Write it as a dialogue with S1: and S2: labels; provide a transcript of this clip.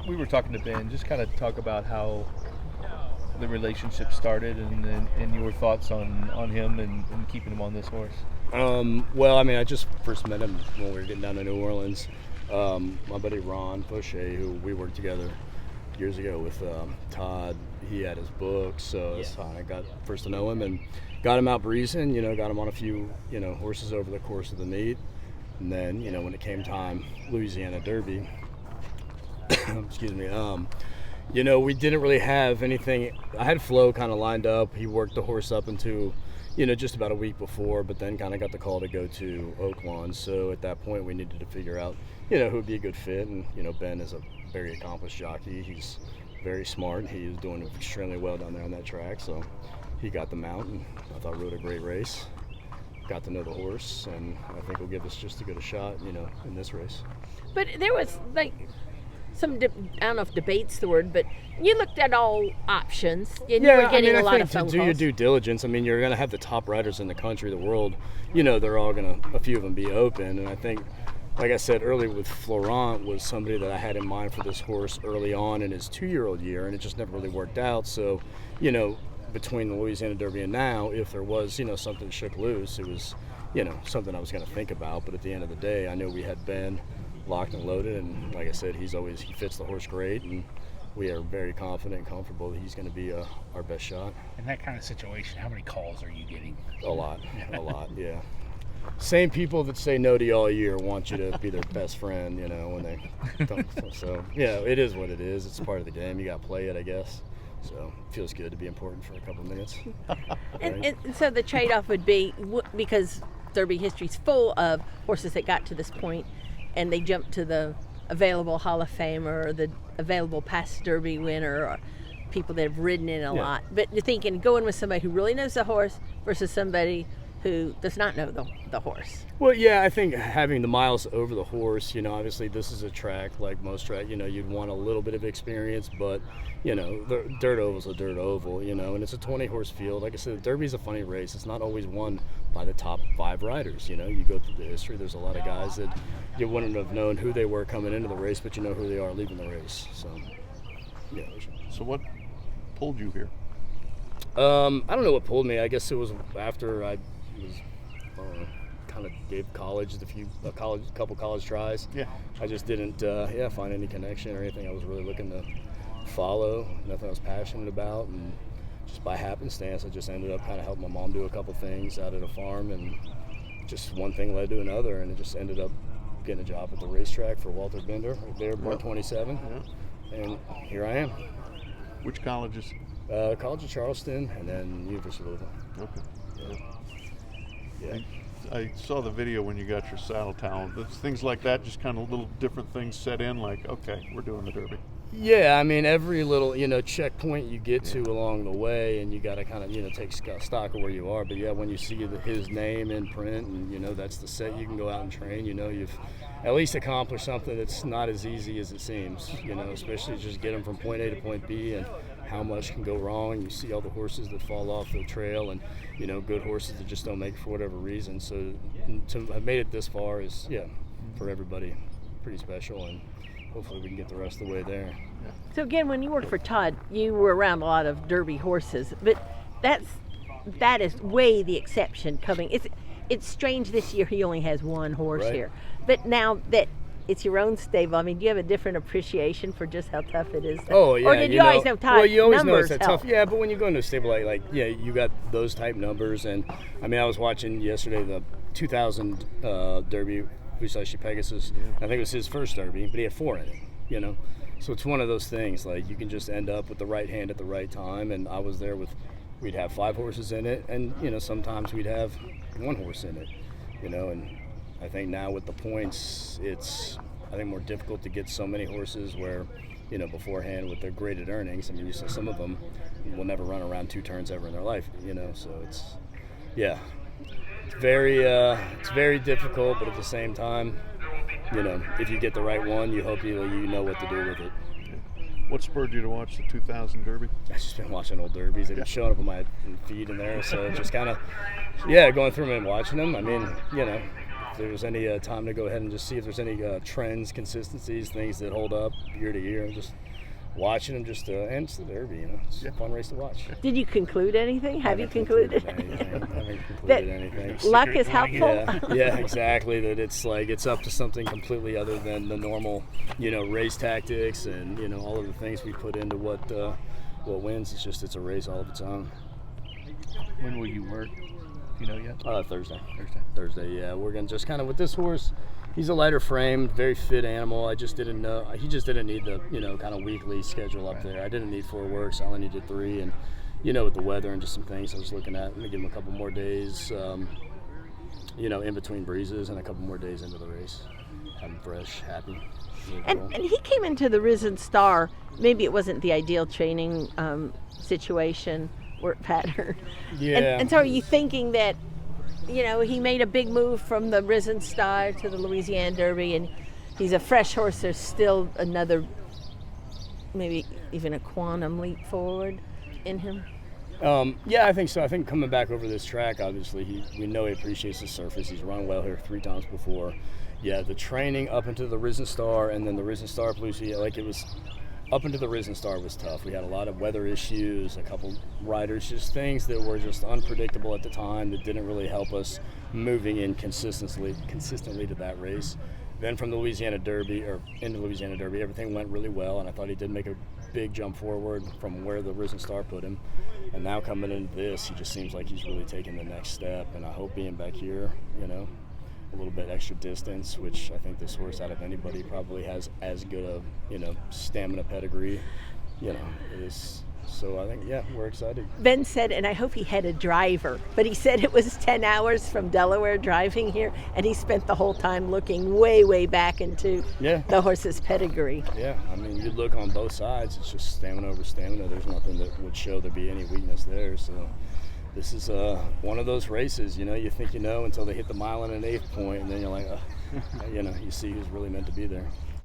S1: we were talking to Ben, just kind of talk about how the relationship started and your thoughts on him and keeping him on this horse.
S2: Well, I mean, I just first met him when we were getting down to New Orleans. My buddy Ron Fauché, who we worked together years ago with Todd, he had his book, so it's fine. I got first to know him and got him out breezing, got him on a few, horses over the course of the meet. And then, when it came time, Louisiana Derby, excuse me, we didn't really have anything. I had Flo kind of lined up. He worked the horse up into, just about a week before, but then kind of got the call to go to Oaklawn. So at that point, we needed to figure out, who would be a good fit. And, Ben is a very accomplished jockey. He's very smart. He is doing extremely well down there on that track. So he got the mount, and I thought rode a great race. Got to know the horse, and I think will give us just as good a shot, in this race.
S3: But there was some, I don't know if debate's the word, but you looked at all options, and you were getting a lot of phone calls.
S2: To do your due diligence, you're going to have the top riders in the country, the world. They're all going to, a few of them, be open. And I think, like I said earlier, with Florent was somebody that I had in mind for this horse early on in his 2-year-old year, and it just never really worked out. So, between the Louisiana Derby and now, if there was, something shook loose, it was, something I was going to think about. But at the end of the day, I knew we had Ben locked and loaded, and like I said, he fits the horse great, and we are very confident and comfortable that he's going to be our best shot.
S4: In that kind of situation, how many calls are you getting?
S2: A lot, yeah. Same people that say no to you all year want you to be their best friend, when they don't. So, yeah, it is what it is. It's part of the game. You got to play it, I guess. So it feels good to be important for a couple of minutes.
S3: And so the trade-off would be, because Derby history's full of horses that got to this point and they jumped to the available Hall of Famer or the available past Derby winner or people that have ridden in a lot. But you're thinking going with somebody who really knows the horse versus somebody who does not know the horse.
S2: Well, yeah, I think having the miles over the horse, obviously this is a track like most track, you'd want a little bit of experience, but, the dirt oval's a dirt oval, and it's a 20-horse field. Like I said, the Derby's a funny race. It's not always won by the top 5 riders, You go through the history, there's a lot of guys that you wouldn't have known who they were coming into the race, but you know who they are leaving the race. So, yeah.
S1: So what pulled you here?
S2: I don't know what pulled me. I guess it was after I was kind of gave college a couple college tries.
S1: Yeah.
S2: I just didn't find any connection or anything I was really looking to follow. Nothing I was passionate about, and just by happenstance I just ended up kind of helping my mom do a couple things out at a farm, and just one thing led to another, and it just ended up getting a job at the racetrack for Walter Bender right there, born 27, and here I am.
S1: Which colleges?
S2: College of Charleston, and then University of Louisville.
S1: Okay.
S2: Yeah.
S1: I saw the video when you got your saddle talent. Things like that, just kind of little different things set in, like, okay, we're doing the Derby.
S2: Yeah, every little, checkpoint you get to along the way, and you got to kind of, take stock of where you are. But, yeah, when you see his name in print and, that's the set, you can go out and train, you've at least accomplished something that's not as easy as it seems, especially just get them from point A to point B, and how much can go wrong. You see all the horses that fall off the trail, and, good horses that just don't make it for whatever reason. So to have made it this far is, for everybody, pretty special, and hopefully we can get the rest of the way there.
S3: Yeah. So again, when you worked for Todd, you were around a lot of Derby horses, but that is way the exception coming. It's strange this year he only has one horse here, but now that it's your own stable, do you have a different appreciation for just how tough it is?
S2: Oh, yeah.
S3: Or did you always know Todd?
S2: Well, you always know it's
S3: that
S2: tough. Yeah, but when you go into a stable you got those type numbers, and I was watching yesterday the 2000 Derby. Husashi Pegasus. I think it was his first Derby, but he had 4 in it, So it's one of those things, like you can just end up with the right hand at the right time, and I was there we'd have 5 horses in it, and, sometimes we'd have 1 horse in it, and I think now with the points, it's, I think, more difficult to get so many horses where, beforehand with their graded earnings, you see some of them will never run around 2 turns ever in their life, so it's, it's very difficult, but at the same time, if you get the right one, you hope you know what to do with it.
S1: What spurred you to watch the 2000 Derby?
S2: I've just been watching old Derbies. They've been showing up on my feed in there, so just kind of, going through them and watching them. if there was any time to go ahead and just see if there's any trends, consistencies, things that hold up year to year. Just watching them, and it's the Derby, it's a fun race to watch.
S3: Did you conclude anything? Have you
S2: Haven't
S3: concluded?
S2: Haven't concluded anything.
S3: Luck is helpful.
S2: Yeah, exactly. That it's up to something completely other than the normal, race tactics and all of the things we put into what wins. It's a race all of its own.
S1: When will you work? Do you know yet?
S2: Thursday.
S1: Thursday.
S2: Yeah. We're gonna just kind of with this horse. He's a lighter frame, very fit animal. I just didn't know. He just didn't need the kind of weekly schedule up there. I didn't need 4 works. I only needed 3, and with the weather and just some things I was looking at. I'm gonna give him a couple more days, in between breezes, and a couple more days into the race. Have him fresh, happy.
S3: And he came into the Risen Star. Maybe it wasn't the ideal training situation, work pattern.
S2: Yeah.
S3: And so, are you thinking that? He made a big move from the Risen Star to the Louisiana Derby, and he's a fresh horse. There's still another, maybe even a quantum leap forward in him.
S2: Yeah, I think so. I think coming back over this track, obviously, we know he appreciates the surface. He's run well here 3 times before. Yeah, the training up into the Risen Star and then the Risen Star Lucy, it was up into the Risen Star was tough. We had a lot of weather issues, a couple riders, just things that were just unpredictable at the time that didn't really help us moving in consistently to that race. Then from the Louisiana Derby, or into Louisiana Derby, everything went really well, and I thought he did make a big jump forward from where the Risen Star put him. And now coming into this, he just seems like he's really taking the next step, and I hope being back here, a little bit extra distance, which I think this horse out of anybody probably has as good a stamina pedigree, it is. So I think, we're excited.
S3: Ben said, and I hope he had a driver, but he said it was 10 hours from Delaware driving here, and he spent the whole time looking way, way back into the horse's pedigree.
S2: Yeah, you look on both sides, it's just stamina over stamina. There's nothing that would show there be any weakness there. So this is one of those races, you think until they hit the 1 1/8 point, and then you're like, you see who's really meant to be there.